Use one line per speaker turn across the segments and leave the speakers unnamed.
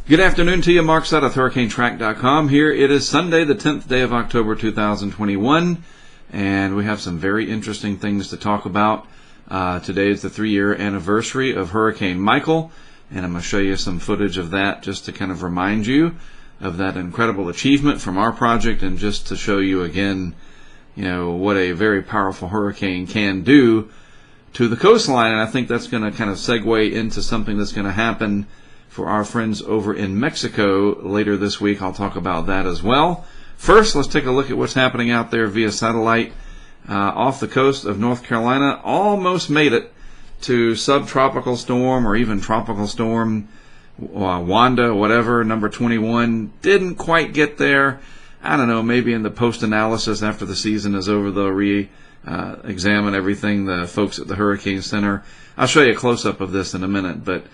Good afternoon to you, Mark Sutton of HurricaneTrack.com. Here it is Sunday, the 10th day of October 2021, and we have some very interesting things to talk about. Today is the 3-year anniversary of Hurricane Michael, and I'm going to show you some footage of that just to kind of remind you of that incredible achievement from our project, and just to show you again, what a very powerful hurricane can do to the coastline. And I think that's going to kind of segue into something that's going to happen for our friends over in Mexico later this week. I'll talk about that as well. First, let's take a look at what's happening out there via satellite. Off the coast of North Carolina, almost made it to subtropical storm or even tropical storm Wanda, whatever, number 21. Didn't quite get there. I don't know, maybe in the post-analysis after the season is over, they'll re-examine everything, the folks at the Hurricane Center. I'll show you a close-up of this in a minute, but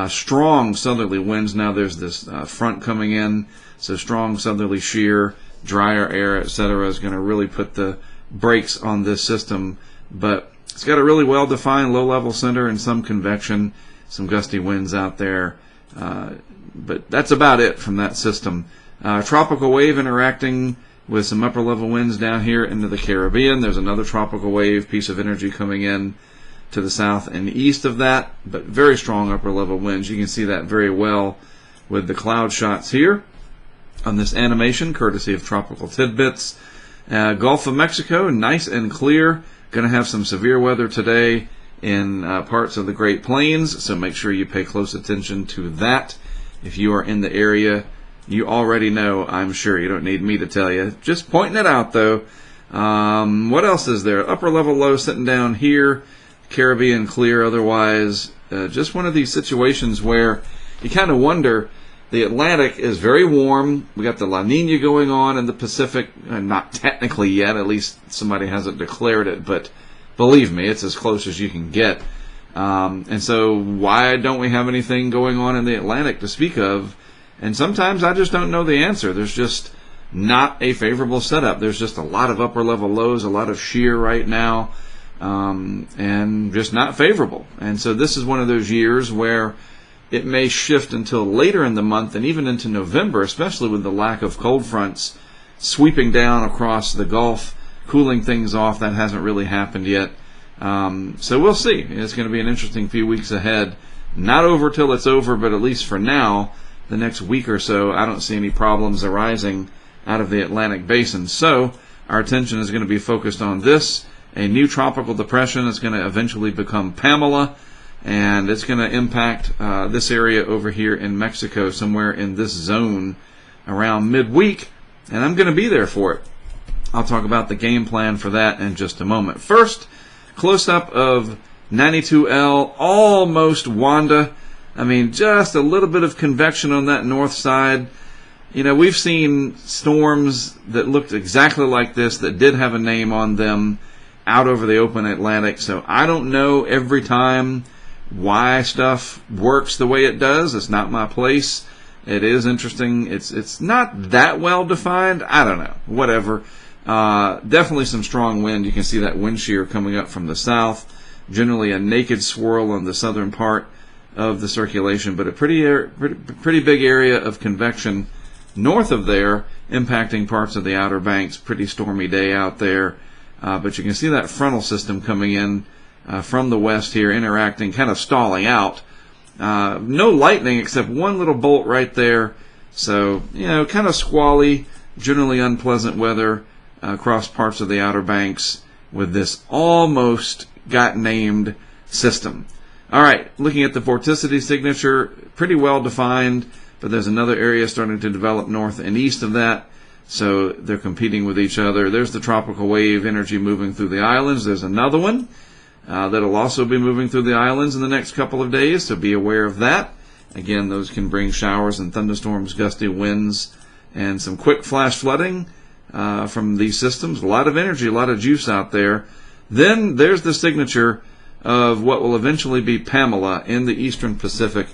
strong southerly winds. Now there's this front coming in, so strong southerly shear, drier air, etc. is going to really put the brakes on this system. But it's got a really well-defined low-level center and some convection, some gusty winds out there. But that's about it from that system. Tropical wave interacting with some upper-level winds down here into the Caribbean. There's another tropical wave piece of energy coming in to the south and east of that, but very strong upper level winds. You can see that very well with the cloud shots here on this animation, courtesy of Tropical Tidbits. Gulf of Mexico, nice and clear. Going to have some severe weather today in parts of the Great Plains, so make sure you pay close attention to that. If you are in the area, you already know, I'm sure. You don't need me to tell you. Just pointing it out, though. What else is there? Upper level low sitting down here. Caribbean clear otherwise. Just one of these situations where you kind of wonder. The Atlantic is very warm. We got the La Nina going on in the Pacific. Not technically yet, at least somebody hasn't declared it, but believe me, it's as close as you can get. And so why don't we have anything going on in the Atlantic to speak of? And sometimes I just don't know the answer. There's just not a favorable setup. There's just a lot of upper level lows, a lot of shear right now. And just not favorable. And so this is one of those years where it may shift until later in the month and even into November, especially with the lack of cold fronts sweeping down across the Gulf, cooling things off. That hasn't really happened yet. So we'll see. It's going to be an interesting few weeks ahead. Not over till it's over, but at least for now, the next week or so, I don't see any problems arising out of the Atlantic basin. So our attention is going to be focused on this. A new tropical depression is going to eventually become Pamela, and it's going to impact this area over here in Mexico, somewhere in this zone around midweek, and I'm going to be there for it. I'll talk about the game plan for that in just a moment. First, close-up of 92L, almost Wanda. I mean, just a little bit of convection on that north side. We've seen storms that looked exactly like this that did have a name on them out over the open Atlantic. So I don't know every time why stuff works the way it does. It's not my place. It is interesting. It's not that well defined. I don't know. Whatever. Definitely some strong wind. You can see that wind shear coming up from the south. Generally a naked swirl on the southern part of the circulation, but a pretty big area of convection north of there, impacting parts of the Outer Banks. Pretty stormy day out there. But you can see that frontal system coming in from the west here, interacting, kind of stalling out. No lightning except one little bolt right there. So, kind of squally, generally unpleasant weather across parts of the Outer Banks with this almost got named system. All right, looking at the Vorticity Signature, pretty well defined, but there's another area starting to develop north and east of that. So they're competing with each other. There's the tropical wave energy moving through the islands. There's another one that'll also be moving through the islands in the next couple of days, so be aware of that. Again, those can bring showers and thunderstorms, gusty winds, and some quick flash flooding from these systems. A lot of energy, a lot of juice out there. Then there's the signature of what will eventually be Pamela in the eastern Pacific,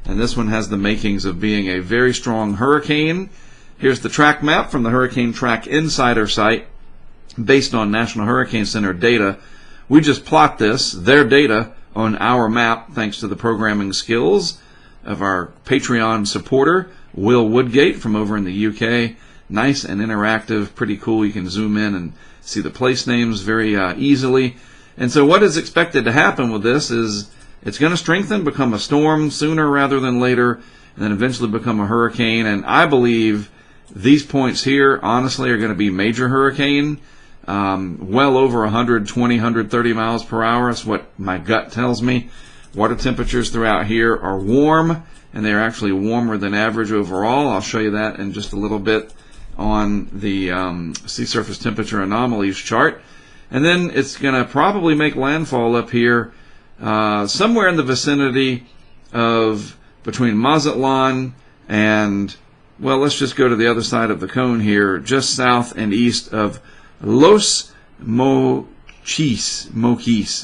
and this one has the makings of being a very strong hurricane. Here's the track map from the HurricaneTrack Insider site based on National Hurricane Center data. We just plot this, their data, on our map thanks to the programming skills of our Patreon supporter, Will Woodgate from over in the UK. Nice and interactive, pretty cool. You can zoom in and see the place names very easily. And so what is expected to happen with this is it's going to strengthen, become a storm sooner rather than later, and then eventually become a hurricane. And I believe these points here, honestly, are going to be major hurricane, well over 120, 130 miles per hour. That's what my gut tells me. Water temperatures throughout here are warm, and they're actually warmer than average overall. I'll show you that in just a little bit on the sea surface temperature anomalies chart. And then it's going to probably make landfall up here somewhere in the vicinity of between Mazatlan and, well, let's just go to the other side of the cone here, just south and east of Los Moquis,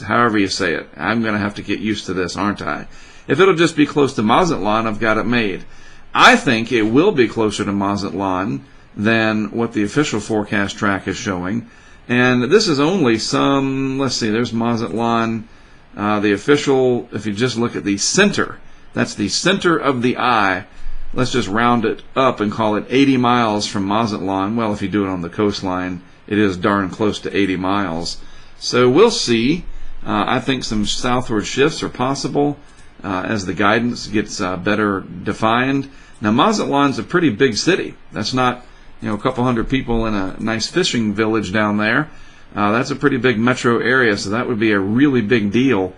however you say it. I'm going to have to get used to this, aren't I? If it'll just be close to Mazatlan, I've got it made. I think it will be closer to Mazatlan than what the official forecast track is showing. And this is only some, let's see, there's Mazatlan. The official, if you just look at the center, that's the center of the eye. Let's just round it up and call it 80 miles from Mazatlan. Well, if you do it on the coastline, it is darn close to 80 miles. So we'll see. I think some southward shifts are possible as the guidance gets better defined. Now, Mazatlan's a pretty big city. That's not, a couple hundred people in a nice fishing village down there. That's a pretty big metro area, so that would be a really big deal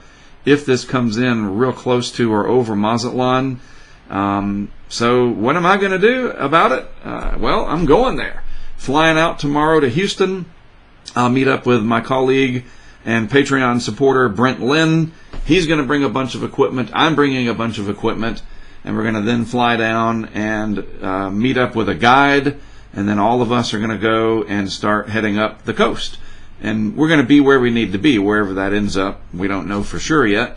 if this comes in real close to or over Mazatlan. So what am I going to do about it? Well, I'm going there. Flying out tomorrow to Houston. I'll meet up with my colleague and Patreon supporter Brent Lynn. He's going to bring a bunch of equipment. I'm bringing a bunch of equipment. And we're going to then fly down and meet up with a guide. And then all of us are going to go and start heading up the coast. And we're going to be where we need to be, wherever that ends up. We don't know for sure yet.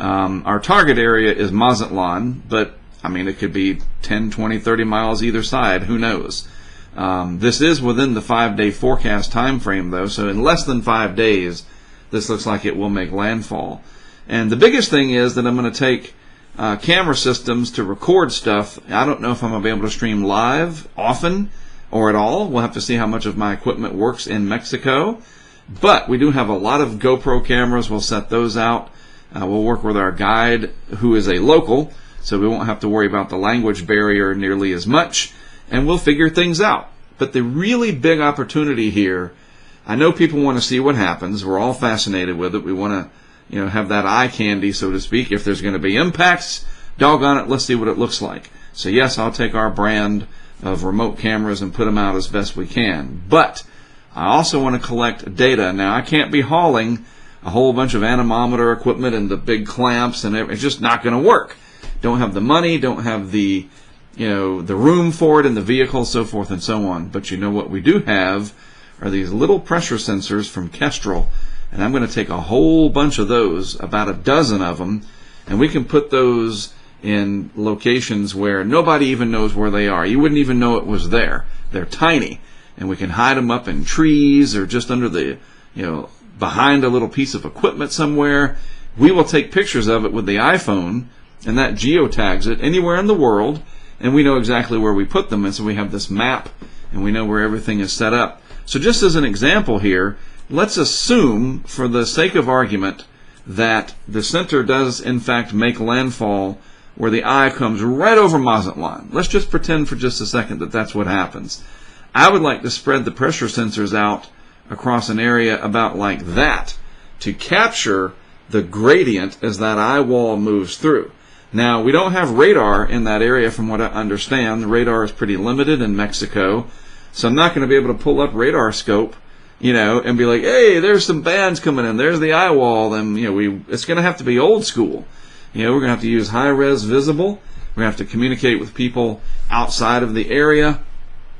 Our target area is Mazatlan, but, it could be 10, 20, 30 miles either side. Who knows? This is within the 5-day forecast time frame, though, so in less than 5 days, this looks like it will make landfall. And the biggest thing is that I'm going to take camera systems to record stuff. I don't know if I'm going to be able to stream live often or at all. We'll have to see how much of my equipment works in Mexico. But we do have a lot of GoPro cameras. We'll set those out. We'll work with our guide, who is a local, so we won't have to worry about the language barrier nearly as much. And we'll figure things out. But the really big opportunity here, I know people want to see what happens. We're all fascinated with it. We want to, have that eye candy, so to speak. If there's going to be impacts, doggone it, let's see what it looks like. So yes, I'll take our brand of remote cameras and put them out as best we can. But I also want to collect data. Now, I can't be hauling a whole bunch of anemometer equipment and the big clamps, and it's just not going to work. Don't have the money, don't have the room for it in the vehicle, so forth and so on. But what we do have are these little pressure sensors from Kestrel, and I'm going to take a whole bunch of those, about a dozen of them, and we can put those in locations where nobody even knows where they are. You wouldn't even know it was there. They're tiny, and we can hide them up in trees or just under the, behind a little piece of equipment somewhere. We will take pictures of it with the iPhone, and that geotags it anywhere in the world, and we know exactly where we put them, and so we have this map, and we know where everything is set up. So just as an example here, let's assume, for the sake of argument, that the center does, in fact, make landfall where the eye comes right over Mazatlan. Let's just pretend for just a second that that's what happens. I would like to spread the pressure sensors out across an area about like that to capture the gradient as that eye wall moves through. Now, we don't have radar in that area from what I understand. The radar is pretty limited in Mexico, so I'm not going to be able to pull up radar scope, and be like, hey, there's some bands coming in. There's the eye wall. And, it's going to have to be old school. We're going to have to use high-res visible. We're going to have to communicate with people outside of the area,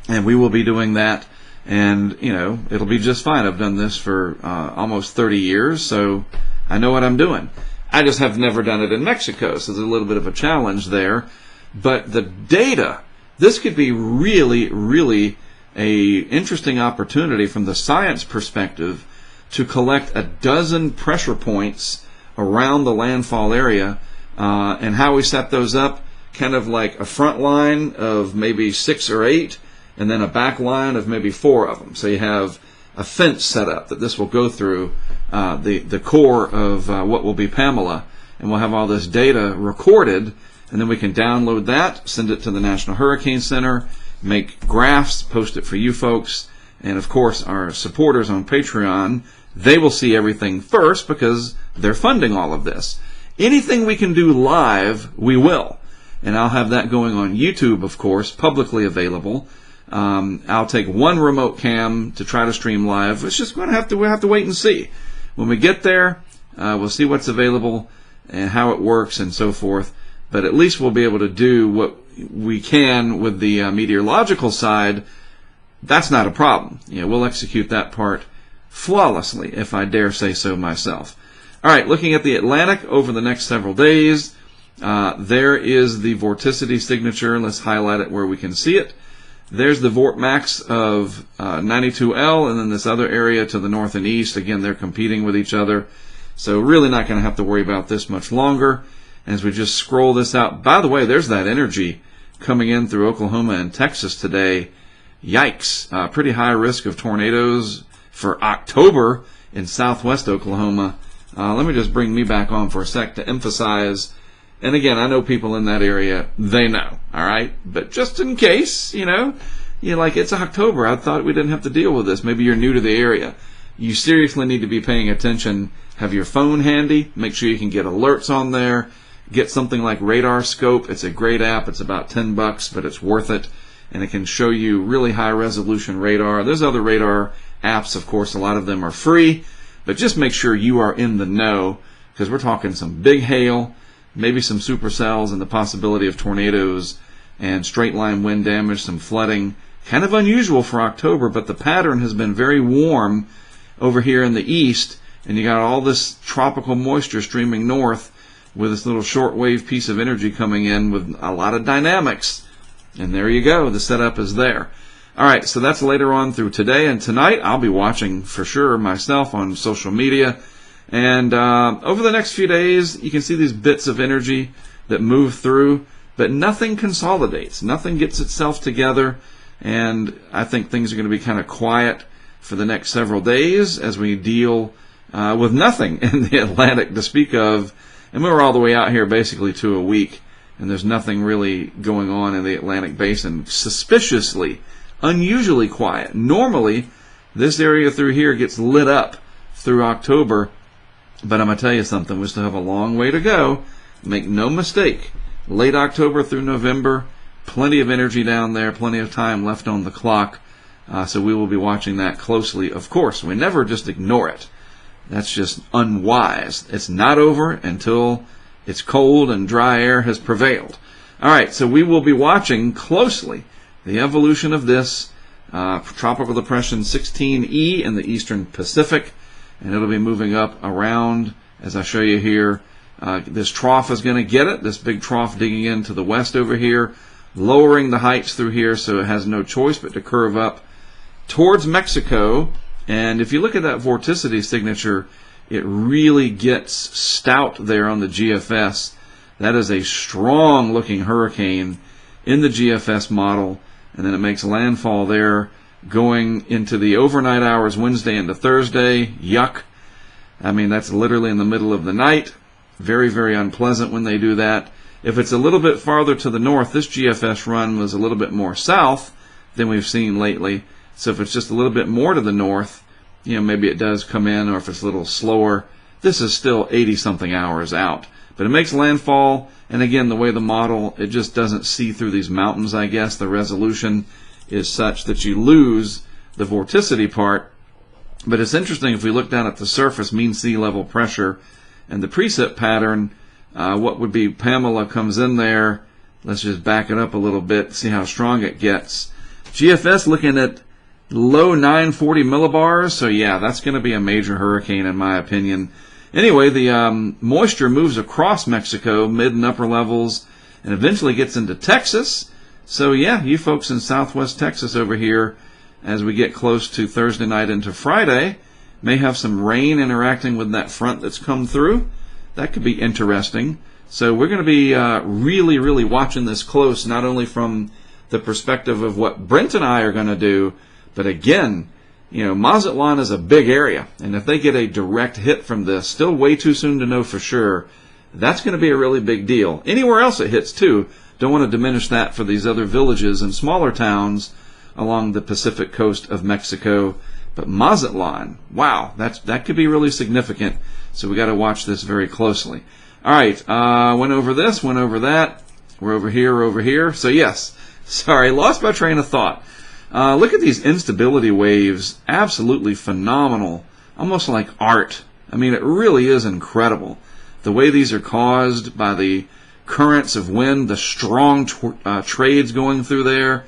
and we will be doing that. And, it'll be just fine. I've done this for almost 30 years, so I know what I'm doing. I just have never done it in Mexico, so there's a little bit of a challenge there. But the data, this could be really, really a interesting opportunity from the science perspective to collect a dozen pressure points around the landfall area. and how we set those up, kind of like a front line of maybe 6 or 8, and then a back line of maybe 4 of them. So you have a fence set up that this will go through the core of what will be Pamela, and we'll have all this data recorded, and then we can download that, send it to the National Hurricane Center, make graphs, post it for you folks, and of course our supporters on Patreon, they will see everything first because they're funding all of this. Anything we can do live, we will. And I'll have that going on YouTube, of course, publicly available. I'll take one remote cam to try to stream live. It's just we'll have to wait and see. When we get there, we'll see what's available and how it works and so forth. But at least we'll be able to do what we can with the meteorological side. That's not a problem. We'll execute that part flawlessly, if I dare say so myself. All right, looking at the Atlantic over the next several days, there is the Vorticity Signature. Let's highlight it where we can see it. There's the Vort Max of 92L, and then this other area to the north and east. Again, they're competing with each other. So really not going to have to worry about this much longer. As we just scroll this out, by the way, there's that energy coming in through Oklahoma and Texas today. Yikes. Pretty high risk of tornadoes for October in southwest Oklahoma. Let me just bring me back on for a sec to emphasize. And again, I know people in that area, they know, all right? But just in case, you're like, it's October. I thought we didn't have to deal with this. Maybe you're new to the area. You seriously need to be paying attention. Have your phone handy. Make sure you can get alerts on there. Get something like Radar Scope. It's a great app. It's about $10, but it's worth it. And it can show you really high resolution radar. There's other radar apps, of course. A lot of them are free. But just make sure you are in the know, because we're talking some big hail, maybe some supercells, and the possibility of tornadoes and straight line wind damage, some flooding. Kind of unusual for October, but the pattern has been very warm over here in the east, and you got all this tropical moisture streaming north with this little shortwave piece of energy coming in with a lot of dynamics. And there you go. The setup is there. All right, so that's later on through today, and tonight I'll be watching for sure myself on social media. And over the next few days, you can see these bits of energy that move through, but nothing consolidates. Nothing gets itself together, and I think things are going to be kind of quiet for the next several days as we deal with nothing in the Atlantic to speak of. And we were all the way out here basically to a week, and there's nothing really going on in the Atlantic Basin. Suspiciously, unusually quiet. Normally, this area through here gets lit up through October, but I'm going to tell you something. We still have a long way to go. Make no mistake. Late October through November, plenty of energy down there, plenty of time left on the clock. So we will be watching that closely. Of course, we never just ignore it. That's just unwise. It's not over until it's cold and dry air has prevailed. All right, so we will be watching closely the evolution of this Tropical Depression 16E in the eastern Pacific, and it'll be moving up around, as I show you here. This trough is going to get it, this big trough digging into the west over here, lowering the heights through here, so it has no choice but to curve up towards Mexico. And if you look at that vorticity signature, it really gets stout there on the GFS. That is a strong looking hurricane in the GFS model, and then it makes landfall there going into the overnight hours Wednesday into Thursday. Yuck. I mean, that's literally in the middle of the night. Very, very unpleasant when they do that. If it's a little bit farther to the north, this GFS run was a little bit more south than we've seen lately. So if it's just a little bit more to the north, maybe it does come in, or if it's a little slower. This is still 80-something hours out. But it makes landfall, and again, the way the model, it just doesn't see through these mountains, I guess. The resolution is such that you lose the vorticity part. But it's interesting, if we look down at the surface, mean sea level pressure, and the precip pattern, what would be Pamela comes in there. Let's just back it up a little bit, see how strong it gets. GFS looking at low 940 millibars, so yeah, that's going to be a major hurricane in my opinion. Anyway, the moisture moves across Mexico, mid and upper levels, and eventually gets into Texas. So yeah, you folks in southwest Texas over here, as we get close to Thursday night into Friday, may have some rain interacting with that front that's come through. That could be interesting. So we're going to be really, really watching this close, not only from the perspective of what Brent and I are going to do, but again, Mazatlan is a big area, and if they get a direct hit from this, still way too soon to know for sure, that's going to be a really big deal. Anywhere else it hits too, don't want to diminish that for these other villages and smaller towns along the Pacific coast of Mexico. But Mazatlan, wow, that could be really significant. So we got to watch this very closely. All right, went over this, went over that. We're over here. So yes, sorry, lost my train of thought. Look at these instability waves, absolutely phenomenal, almost like art. I mean, it really is incredible. The way these are caused by the currents of wind, the strong trades going through there.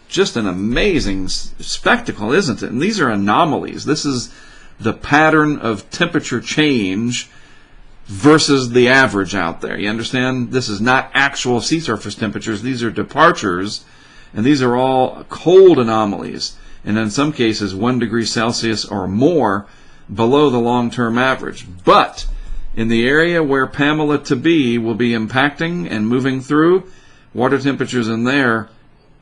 Just an amazing spectacle, isn't it? And these are anomalies. This is the pattern of temperature change versus the average out there. You understand? This is not actual sea surface temperatures. These are departures, and these are all cold anomalies. And in some cases, 1 degree Celsius or more below the long-term average. But in the area where Pamela to be will be impacting and moving through, water temperatures in there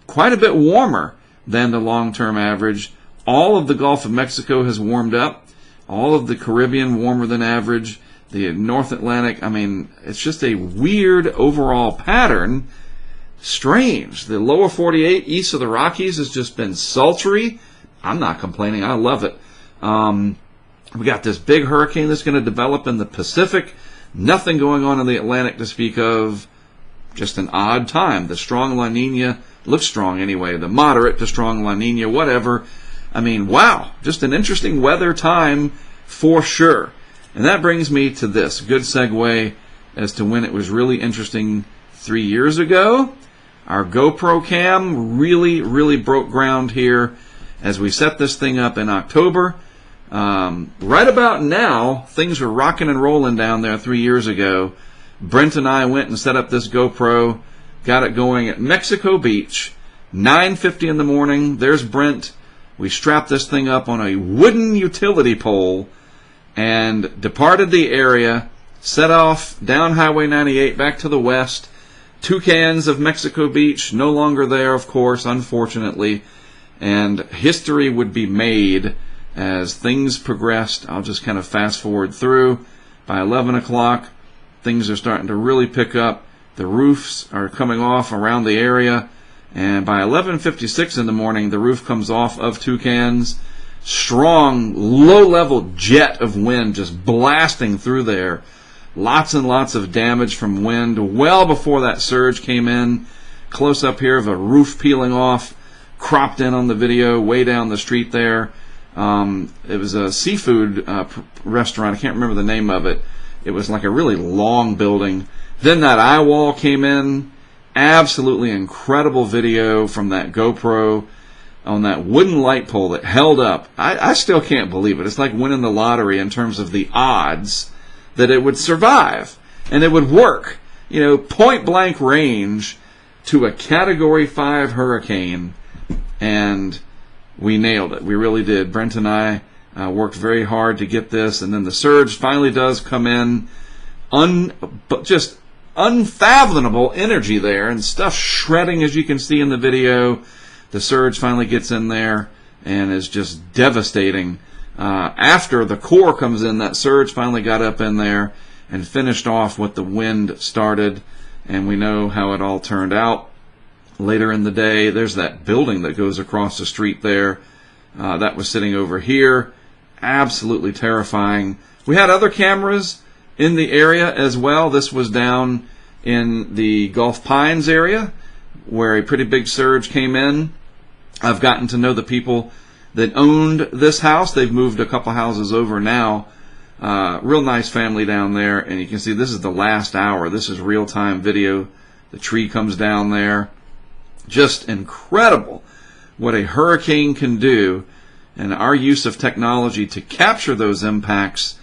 quite a bit warmer than the long-term average. All of the Gulf of Mexico has warmed up. All of the Caribbean warmer than average. The North Atlantic, I mean, it's just a weird overall pattern. Strange. The lower 48 east of the Rockies has just been sultry. I'm not complaining. I love it. We got this big hurricane that's going to develop in the Pacific. Nothing going on in the Atlantic to speak of. Just an odd time. The strong La Nina looks strong anyway. The moderate to strong La Nina, whatever. I mean, wow. Just an interesting weather time for sure. And that brings me to this. Good segue as to when it was really interesting 3 years ago. Our GoPro cam really, really broke ground here as we set this thing up in October. Right about now, things were rocking and rolling down there 3 years ago. Brent and I went and set up this GoPro, got it going at Mexico Beach, 9:50 in the morning. There's Brent. We strapped this thing up on a wooden utility pole and departed the area, set off down Highway 98 back to the west. Toucans of Mexico Beach, no longer there, of course, unfortunately. And history would be made as things progressed. I'll just kind of fast forward through. By 11 o'clock, things are starting to really pick up. The roofs are coming off around the area. And by 11:56 in the morning, the roof comes off of Toucans. Strong, low-level jet of wind just blasting through there. Lots and lots of damage from wind well before that surge came in. Close up here of a roof peeling off, cropped in on the video way down the street there. It was a seafood restaurant. I can't remember the name of it. It was like a really long building. Then that eye wall came in. Absolutely incredible video from that GoPro on that wooden light pole that held up. I still can't believe it. It's like winning the lottery in terms of the odds that it would survive and it would work. Point blank range to a Category 5 hurricane, and we nailed it. We really did. Brent and I worked very hard to get this, and then the surge finally does come in. Just unfathomable energy there, and stuff shredding, as you can see in the video. The surge finally gets in there and is just devastating. After the core comes in, that surge finally got up in there and finished off what the wind started, and we know how it all turned out. Later in the day, there's that building that goes across the street there. That was sitting over here. Absolutely terrifying. We had other cameras in the area as well. This was down in the Gulf Pines area where a pretty big surge came in. I've gotten to know the people that owned this house. They've moved a couple houses over now. Real nice family down there, and you can see this is the last hour. This is real-time video. The tree comes down there. Just incredible what a hurricane can do, and our use of technology to capture those impacts,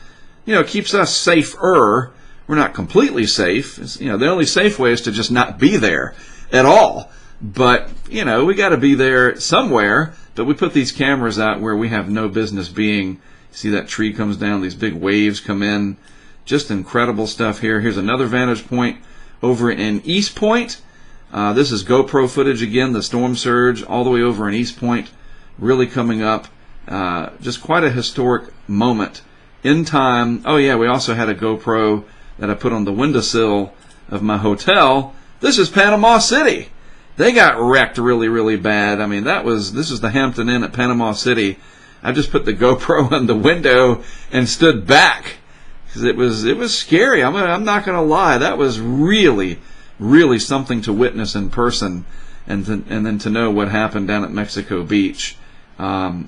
keeps us safer. We're not completely safe. The only safe way is to just not be there at all. But, we got to be there somewhere. But we put these cameras out where we have no business being. See that tree comes down, these big waves come in. Just incredible stuff here. Here's another vantage point over in East Point. This is GoPro footage again, the storm surge all the way over in East Point, really coming up. Just quite a historic moment in time. Oh yeah, we also had a GoPro that I put on the windowsill of my hotel. This is Panama City. They got wrecked really, really bad. I mean, this is the Hampton Inn at Panama City. I just put the GoPro on the window and stood back because it was scary. I'm not going to lie. That was really, really something to witness in person, and then to know what happened down at Mexico Beach.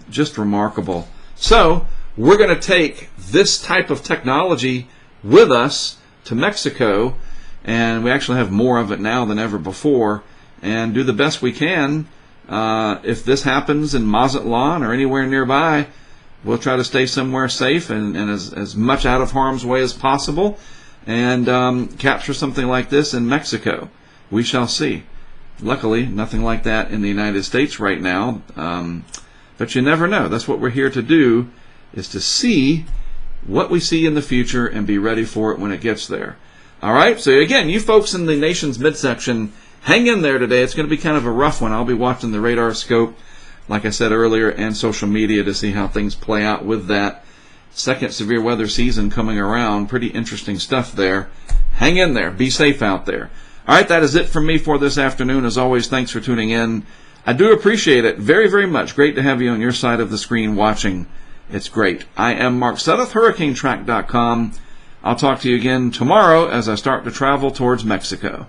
Just remarkable. So we're going to take this type of technology with us to Mexico, and we actually have more of it now than ever before, and do the best we can. If this happens in Mazatlan or anywhere nearby, we'll try to stay somewhere safe and as much out of harm's way as possible, and capture something like this in Mexico. We shall see. Luckily, nothing like that in the United States right now, but you never know. That's what we're here to do, is to see what we see in the future and be ready for it when it gets there. All right, so again, you folks in the nation's midsection, hang in there today. It's going to be kind of a rough one. I'll be watching the radar scope, like I said earlier, and social media to see how things play out with that second severe weather season coming around. Pretty interesting stuff there. Hang in there. Be safe out there. All right, that is it from me for this afternoon. As always, thanks for tuning in. I do appreciate it very, very much. Great to have you on your side of the screen watching. It's great. I am Mark Sudduth, HurricaneTrack.com. I'll talk to you again tomorrow as I start to travel towards Mexico.